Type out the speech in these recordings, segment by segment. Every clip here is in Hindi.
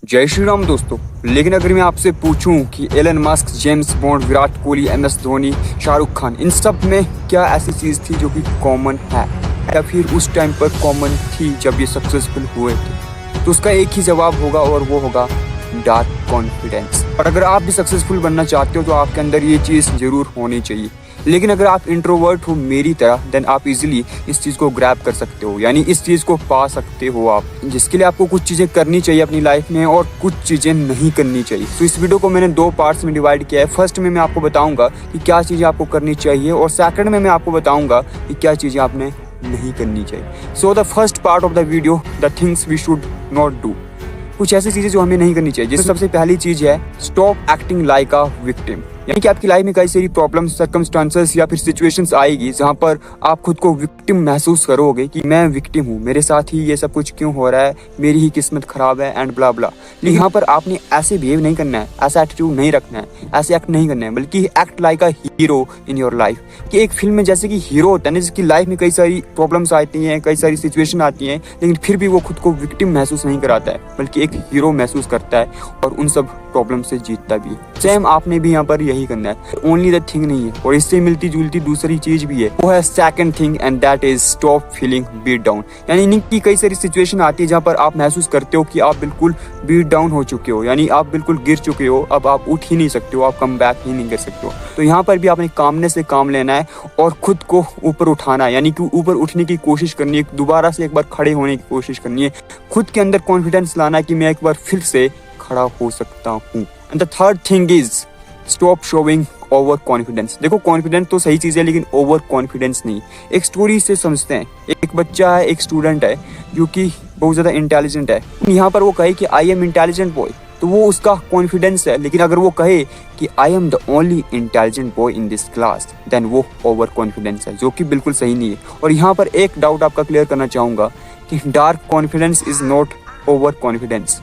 जय श्री राम दोस्तों। लेकिन अगर मैं आपसे पूछूं कि Elon Musk, James Bond, Virat Kohli, MS Dhoni, Shahrukh Khan, इन सब में क्या ऐसी चीज़ थी जो कि कॉमन है या फिर उस टाइम पर कॉमन थी जब ये सक्सेसफुल हुए थे, तो उसका एक ही जवाब होगा और वो होगा डार्क कॉन्फिडेंस। और अगर आप भी सक्सेसफुल बनना चाहते हो तो आपके अंदर ये चीज़ ज़रूर होनी चाहिए। लेकिन अगर आप इंट्रोवर्ट हो मेरी तरह, देन आप इजीली इस चीज़ को ग्रैब कर सकते हो, यानी इस चीज़ को पा सकते हो आप, जिसके लिए आपको कुछ चीज़ें करनी चाहिए अपनी लाइफ में और कुछ चीज़ें नहीं करनी चाहिए। तो इस वीडियो को मैंने 2 पार्ट्स में डिवाइड किया है। फर्स्ट में मैं आपको बताऊंगा कि क्या चीज़ें आपको करनी चाहिए और सेकंड में मैं आपको बताऊंगा कि क्या चीज़ें आपने नहीं करनी चाहिए। So the first part of the video, the things we should not do. कुछ ऐसी चीज़ें जो हमें नहीं करनी चाहिए, जिसमें सबसे पहली चीज़ है stop acting like a victim. यानी कि आपकी लाइफ में कई सारी प्रॉब्लम्स, सर्कमस्टांसेस या फिर सिचुएशंस आएगी जहाँ पर आप खुद को विक्टिम महसूस करोगे कि मैं विक्टिम हूँ, मेरे साथ ही ये सब कुछ क्यों हो रहा है, मेरी ही किस्मत खराब है एंड ब्ला ब्ला। लेकिन यहाँ पर आपने ऐसे बिहेव नहीं करना है, ऐसा एटीट्यूड नहीं रखना है, ऐसे एक्ट नहीं करना है, बल्कि act like a hero in your life. कि एक फिल्म में जैसे कि हीरो होता है ना, जिसकी लाइफ में कई सारी प्रॉब्लम्स आती हैं, कई सारी सिचुएशन आती हैं, लेकिन फिर भी वो खुद को विक्टिम महसूस नहीं कराता है, बल्कि एक हीरो महसूस करता है और उन सब प्रॉब्लम से जीतता भी है। सेम आपने भी यहाँ पर यही करना है। ओनली द थिंग नहीं है, और इससे मिलती जुलती दूसरी चीज भी है, वो है second thing, and that is stop feeling beat down. यानी कि कई सारी सिचुएशन आती है जहाँ पर आप महसूस करते हो कि आप बिल्कुल बीट डाउन हो चुके हो, यानी आप बिल्कुल गिर चुके हो, अब आप उठ ही नहीं सकते हो, आप कम बैक ही नहीं कर सकते हो। तो यहाँ पर भी आपने कामनेस से काम लेना है और खुद को ऊपर उठाना है, यानी कि ऊपर उठने की कोशिश करनी है, दोबारा से एक बार खड़े होने की कोशिश करनी है, खुद के अंदर कॉन्फिडेंस लाना है कि मैं एक बार फिर से खड़ा हो सकता हूँ। And the third thing is stop showing over confidence. देखो, कॉन्फिडेंस तो सही चीज़ है, लेकिन ओवर कॉन्फिडेंस नहीं। एक स्टोरी से समझते हैं। एक बच्चा है, एक स्टूडेंट है जो कि बहुत ज़्यादा इंटेलिजेंट है। यहाँ पर वो कहे कि आई एम इंटेलिजेंट बॉय, तो वो उसका कॉन्फिडेंस है। लेकिन अगर वो कहे कि I am the only intelligent boy in this class, then वो ओवर कॉन्फिडेंस है, जो कि बिल्कुल सही नहीं है। और यहाँ पर एक डाउट आपका क्लियर करना चाहूँगा कि dark confidence is not over confidence.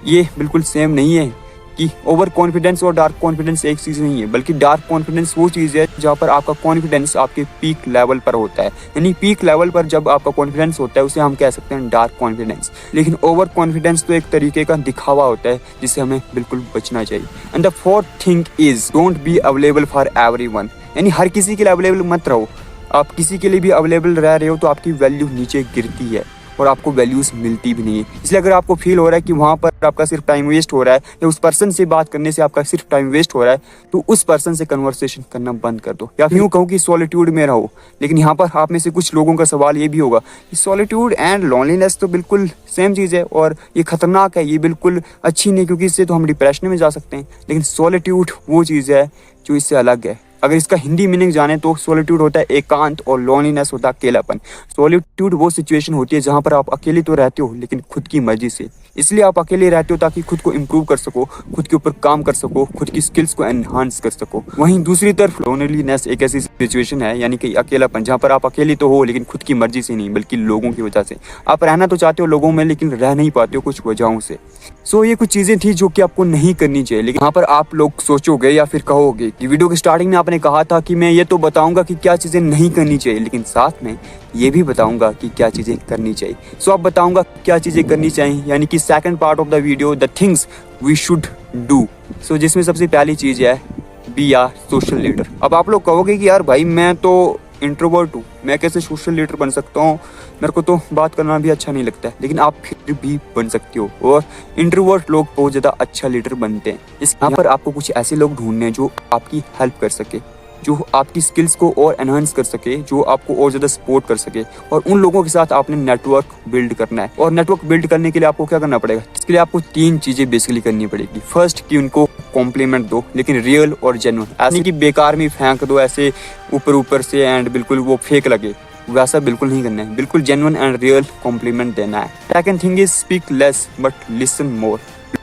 ये बिल्कुल सेम नहीं है कि ओवर कॉन्फिडेंस और डार्क कॉन्फिडेंस एक चीज़ नहीं है, बल्कि डार्क कॉन्फिडेंस वो चीज़ है जहाँ पर आपका कॉन्फिडेंस आपके पीक लेवल पर होता है। यानी पीक लेवल पर जब आपका कॉन्फिडेंस होता है, उसे हम कह सकते हैं डार्क कॉन्फिडेंस। लेकिन ओवर कॉन्फिडेंस तो एक तरीके का दिखावा होता है, जिससे हमें बिल्कुल बचना चाहिए। And the fourth thing is don't be available for everyone. यानी हर किसी के लिए अवेलेबल मत रहो। आप किसी के लिए भी अवेलेबल रह रहे हो तो आपकी वैल्यू नीचे गिरती है और आपको वैल्यूज मिलती भी नहीं है। इसलिए अगर आपको फील हो रहा है कि वहाँ पर आपका सिर्फ टाइम वेस्ट हो रहा है या उस पर्सन से बात करने से आपका सिर्फ टाइम वेस्ट हो रहा है, तो उस पर्सन से कन्वर्सेशन करना बंद कर दो, या फिर यूँ कहूँ कि सॉलिट्यूड में रहो। लेकिन यहाँ पर आप में से कुछ लोगों का सवाल ये भी होगा कि सॉलिट्यूड एंड लोनलीनेस तो बिल्कुल सेम चीज़ है और ये खतरनाक है, ये बिल्कुल अच्छी नहीं, क्योंकि इससे तो हम डिप्रेशन में जा सकते हैं। लेकिन सॉलिट्यूड वो चीज़ है जो इससे अलग है। अगर इसका हिंदी मीनिंग जाने तो सॉलिट्यूड होता है एकांत और लोनलीनेस होता है अकेलापन। सॉलिट्यूड वो सिचुएशन होती है जहाँ पर आप अकेले तो रहते हो, लेकिन खुद की मर्जी से। इसलिए आप अकेले रहते हो ताकि खुद को इम्प्रूव कर सको, खुद के ऊपर काम कर सको, खुद की स्किल्स को एनहांस कर सको। वहीं दूसरी तरफ लोनलीनेस एक ऐसी सिचुएशन है, यानी कि अकेलापन, जहाँ पर आप अकेले तो हो लेकिन खुद की मर्जी से नहीं, बल्कि लोगों की वजह से। आप रहना तो चाहते हो लोगों में, लेकिन रह नहीं पाते हो कुछ वजहों से। सो ये कुछ चीज़ें थी जो कि आपको नहीं करनी चाहिए। लेकिन यहाँ पर आप लोग सोचोगे या फिर कहोगे कि वीडियो के स्टार्टिंग में आपने कहा था कि मैं ये तो बताऊंगा कि क्या चीज़ें नहीं करनी चाहिए, लेकिन साथ में ये भी बताऊंगा कि क्या चीज़ें करनी चाहिए। सो अब बताऊंगा क्या चीज़ें करनी चाहिए, यानी कि second part of the video, the things we should do. So जिसमें सबसे पहली चीज़ है बी आ सोशल लीडर। अब आप लोग कहोगे कि यार भाई मैं तो इंट्रोवर्ट हूँ, मैं कैसे सोशल लीडर बन सकता हूँ, मेरे को तो बात करना भी अच्छा नहीं लगता है। लेकिन आप फिर भी बन सकते हो, और इंट्रोवर्ट लोग बहुत ज़्यादा अच्छा लीडर बनते हैं। यहाँ पर आपको कुछ ऐसे लोग ढूंढने हैं जो आपकी हेल्प कर सके, जो आपकी स्किल्स को और एनहांस कर सके, जो आपको और ज़्यादा सपोर्ट कर सके। और उन लोगों के साथ आपने नेटवर्क बिल्ड करना है। और नेटवर्क बिल्ड करने के लिए आपको क्या करना पड़ेगा? इसके लिए आपको 3 चीज़ें बेसिकली करनी पड़ेगी। फर्स्ट, कि उनको कॉम्प्लीमेंट दो, लेकिन रियल और जेन्युइन। ऐसे कि बेकार में फेंक दो ऐसे ऊपर से एंड बिल्कुल वो फेक लगे, वैसा बिल्कुल नहीं करना है। बिल्कुल जेन्युइन एंड रियल कॉम्प्लीमेंट देना है। Second thing is speak less but listen more.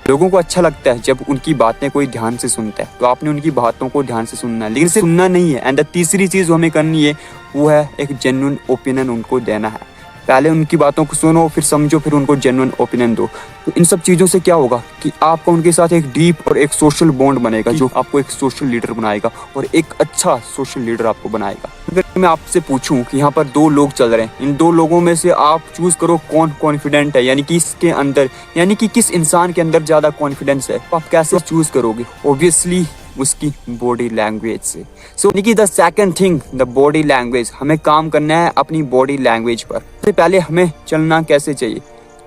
लोगों को अच्छा लगता है जब उनकी बातें कोई ध्यान से सुनता है, तो आपने उनकी बातों को ध्यान से सुनना है, लेकिन सिर्फ सुनना नहीं है। एंड द तीसरी चीज़ जो हमें करनी है वो है एक जेन्युइन ओपिनियन उनको देना है। पहले उनकी बातों को सुनो, फिर समझो, फिर उनको जेन्युइन ओपिनियन दो। तो इन सब चीज़ों से क्या होगा कि आपका उनके साथ एक डीप और एक सोशल बॉन्ड बनेगा, जो आपको एक सोशल लीडर बनाएगा और एक अच्छा सोशल लीडर आपको बनाएगा। अगर मैं आपसे पूछूं कि यहाँ पर दो लोग चल रहे हैं, इन दो लोगों में से आप चूज करो कौन कॉन्फिडेंट है, यानी कि इसके अंदर, यानी कि किस इंसान के अंदर ज्यादा कॉन्फिडेंस है, आप कैसे चूज करोगे? ऑब्वियसली उसकी बॉडी लैंग्वेज से। सो यानी कि the second thing, the body language. हमें काम करना है अपनी बॉडी लैंग्वेज पर। सबसे पहले हमें चलना कैसे चाहिए?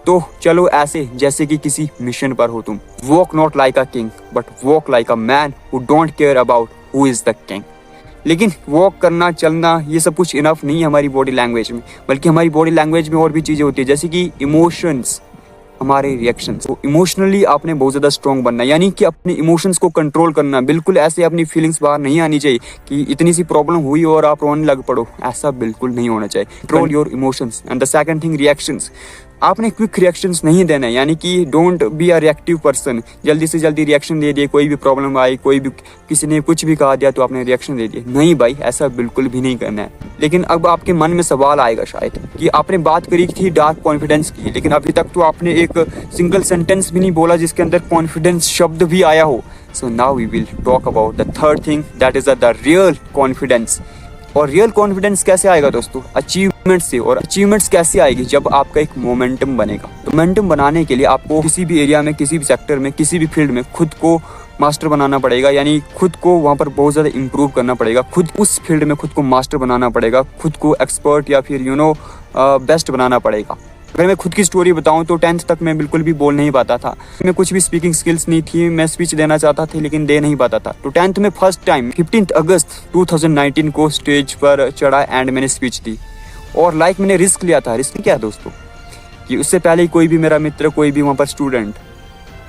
तो चलो ऐसे जैसे कि किसी मिशन पर हो तुम। Walk not like a king but walk like a man who don't care about who is the king. लेकिन वॉक करना, चलना, ये सब कुछ इनफ नहीं है हमारी बॉडी लैंग्वेज में, बल्कि हमारी बॉडी लैंग्वेज में और भी चीज़ें होती है, जैसे कि इमोशंस, हमारे रिएक्शंस। तो इमोशनली आपने बहुत ज़्यादा स्ट्रॉन्ग बनना है, यानी कि अपने इमोशंस को कंट्रोल करना। बिल्कुल ऐसे अपनी फीलिंग्स बाहर नहीं आनी चाहिए कि इतनी सी प्रॉब्लम हुई और आप रोने लग पड़ो, ऐसा बिल्कुल नहीं होना चाहिए। Control your emotions. And the second thing, reactions. आपने क्विक रिएक्शंस नहीं देना है, यानी कि don't be a reactive person. जल्दी से जल्दी रिएक्शन दे दिए, कोई भी प्रॉब्लम आई, कोई भी किसी ने कुछ भी कहा दिया तो आपने रिएक्शन दे दिया। नहीं भाई, ऐसा बिल्कुल भी नहीं करना है। लेकिन अब आपके मन में सवाल आएगा शायद कि आपने बात करी थी डार्क कॉन्फिडेंस की, लेकिन अभी तक तो आपने एक सिंगल सेंटेंस भी नहीं बोला जिसके अंदर कॉन्फिडेंस शब्द भी आया हो। So now we will talk about the third thing, that is the real confidence. और रियल कॉन्फिडेंस कैसे आएगा दोस्तों? अचीवमेंट से। और अचीवमेंट्स कैसे आएगी? जब आपका एक मोमेंटम बनेगा। तो मोमेंटम बनाने के लिए आपको किसी भी एरिया में, किसी भी सेक्टर में, किसी भी फील्ड में खुद को मास्टर बनाना पड़ेगा, यानी खुद को वहाँ पर बहुत ज़्यादा इंप्रूव करना पड़ेगा। खुद उस फील्ड में खुद को मास्टर बनाना पड़ेगा, खुद को एक्सपर्ट या फिर बेस्ट बनाना पड़ेगा। अगर मैं खुद की स्टोरी बताऊं तो 10th तक मैं बिल्कुल भी बोल नहीं पाता था। मैं कुछ भी स्पीकिंग स्किल्स नहीं थी, मैं स्पीच देना चाहता था लेकिन दे नहीं पाता था। तो 10th में फर्स्ट टाइम 15 अगस्त 2019 को स्टेज पर चढ़ा एंड मैंने स्पीच दी। और मैंने रिस्क लिया था। रिस्क क्या है दोस्तों? कि उससे पहले कोई भी मेरा मित्र, कोई भी वहाँ पर स्टूडेंट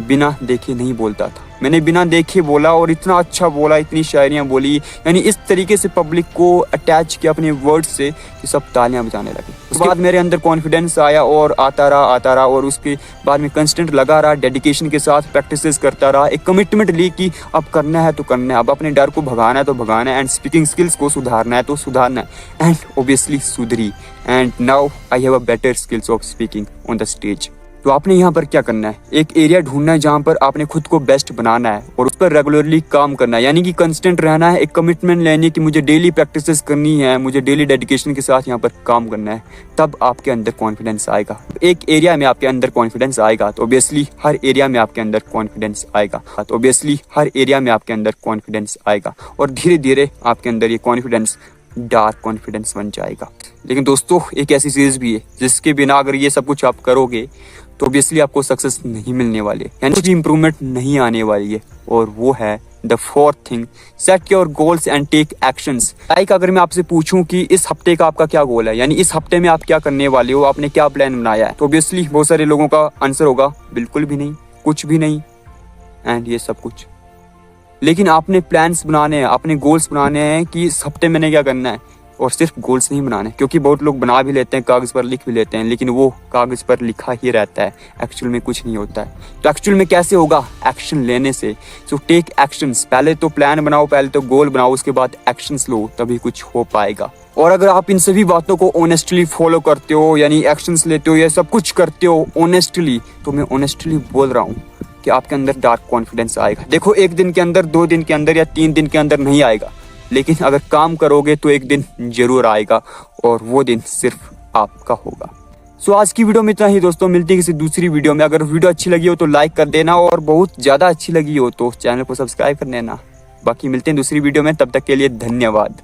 बिना देखे नहीं बोलता था। मैंने बिना देखे बोला और इतना अच्छा बोला, इतनी शायरियाँ बोली, यानी इस तरीके से पब्लिक को अटैच किया अपने वर्ड्स से कि सब तालियां बजाने लगे। उसके बाद मेरे अंदर कॉन्फिडेंस आया और आता रहा और उसके बाद में कंस्टेंट लगा रहा, डेडिकेशन के साथ प्रैक्टिसेस करता रहा। एक कमिटमेंट ली कि अब करना है तो करना है, अब अपने डर को भगाना है तो भगाना है, एंड स्पीकिंग स्किल्स को सुधारना है तो सुधारना है। एंड ऑब्वियसली सुधरी, and now I have a better skills of speaking on the stage. तो आपने यहाँ पर क्या करना है? एक एरिया ढूंढना है जहाँ पर आपने खुद को बेस्ट बनाना है और उस पर रेगुलरली काम करना है, यानी कि कंस्टेंट रहना है। एक कमिटमेंट लेनी कि मुझे डेली प्रैक्टिसेस करनी है, मुझे डेली डेडिकेशन के साथ यहाँ पर काम करना है, तब आपके अंदर कॉन्फिडेंस आएगा। एक एरिया में आपके अंदर कॉन्फिडेंस आएगा तो ऑब्वियसली हर एरिया में आपके अंदर कॉन्फिडेंस आएगा। तो ऑब्वियसली हर एरिया में आपके अंदर कॉन्फिडेंस आएगा और धीरे धीरे आपके अंदर ये कॉन्फिडेंस डार्क कॉन्फिडेंस बन जाएगा। लेकिन दोस्तों एक ऐसी चीज भी है जिसके बिना अगर ये सब कुछ आप करोगे तो ऑब्वियसली आपको सक्सेस नहीं मिलने वाली है, यानी कुछ इंप्रूवमेंट नहीं आने वाली है। और वो है the fourth thing, set your goals and take actions. अगर मैं आपसे पूछूं कि इस हफ्ते का आपका क्या गोल है, यानी इस हफ्ते में आप क्या करने वाले हो, आपने क्या प्लान बनाया है, तो ऑब्वियसली बहुत सारे लोगों का आंसर होगा बिल्कुल भी नहीं, कुछ भी नहीं, एंड ये सब कुछ। लेकिन आपने प्लान्स बनाने हैं, अपने गोल्स बनाने हैं कि इस हफ्ते मैंने क्या करना है। और सिर्फ गोल्स नहीं बनाने, क्योंकि बहुत लोग बना भी लेते हैं, कागज पर लिख भी लेते हैं, लेकिन वो कागज पर लिखा ही रहता है, एक्चुअल में कुछ नहीं होता है। तो एक्चुअल में कैसे होगा? एक्शन लेने से। So take actions. पहले तो प्लान बनाओ, पहले तो गोल बनाओ, उसके बाद एक्शंस लो, तभी कुछ हो पाएगा। और अगर आप इन सभी बातों को ऑनेस्टली फॉलो करते हो, यानी एक्शंस लेते हो, ये सब कुछ करते हो ऑनेस्टली, तो मैं ऑनेस्टली बोल रहा हूँ कि आपके अंदर डार्क कॉन्फिडेंस आएगा। देखो, एक दिन के अंदर, 2 दिन के अंदर या 3 दिन के अंदर नहीं आएगा, लेकिन अगर काम करोगे तो एक दिन जरूर आएगा और वो दिन सिर्फ आपका होगा। सो आज की वीडियो में इतना ही दोस्तों, मिलते हैं किसी दूसरी वीडियो में। अगर वीडियो अच्छी लगी हो तो लाइक कर देना और बहुत ज़्यादा अच्छी लगी हो तो चैनल को सब्सक्राइब कर लेना। बाकी मिलते हैं दूसरी वीडियो में, तब तक के लिए धन्यवाद।